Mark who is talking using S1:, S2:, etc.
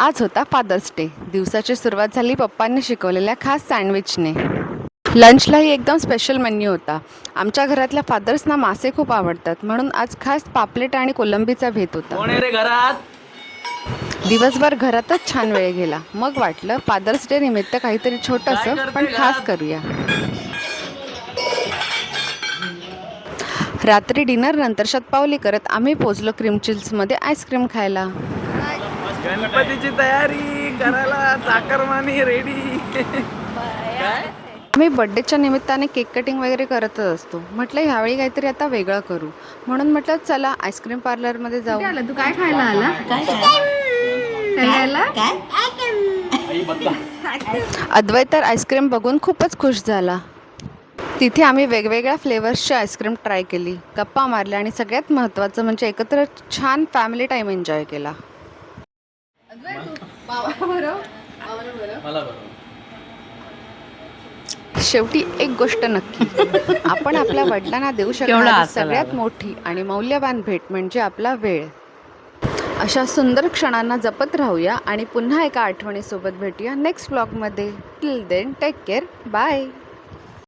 S1: आज होता fathers day. दिवसाची सुरुवात झाली पप्पांनी शिकवलेल्या खास सँडविचने. लंचलाही एकदम स्पेशल मेन्यू होता. आमच्या घरातल्या फादर्सना मासे खूप आवडतात, म्हणून आज खास पापलेट आणि कोलंबीचा भेत होता. दिवसभर घरातच छान वेळ गेला. मग वाटलं फादर्स डे निमित्त काहीतरी छोटंसं पण खास करूया. रात्री डिनर नंतर शतपावली करत आम्ही पोचलो क्रीम चिल्समध्ये आईस्क्रीम खायला.
S2: गणपतीची तयारी करायला चाकरमानी रेडी.
S1: आम्ही बड्डेच्या निमित्ताने केक कटिंग वगैरे करतच असतो. म्हटलं ह्यावेळी काहीतरी आता वेगळं करू, म्हणून म्हटलं चला आईस्क्रीम पार्लरमध्ये जाऊ.
S3: तू काय खायला आला?
S1: अद्वैत तर आईस्क्रीम बघून खूपच खुश झाला. तिथे आम्ही वेगवेगळ्या फ्लेवर्सची आईस्क्रीम ट्राय केली, गप्पा मारल्या आणि सगळ्यात महत्त्वाचं म्हणजे एकत्र छान फॅमिली टाईम एन्जॉय केला. शेवटी एक गोष्ट नक्की, आपण आपल्या वडिलांना देऊ शकणारी सगळ्यात मोठी आणि मौल्यवान भेट म्हणजे आपला वेळ. अशा सुंदर क्षणांना जपत राहूया आणि पुन्हा एका आठवणीसोबत भेटूया नेक्स्ट व्लॉगमध्ये. Till then take care. Bye.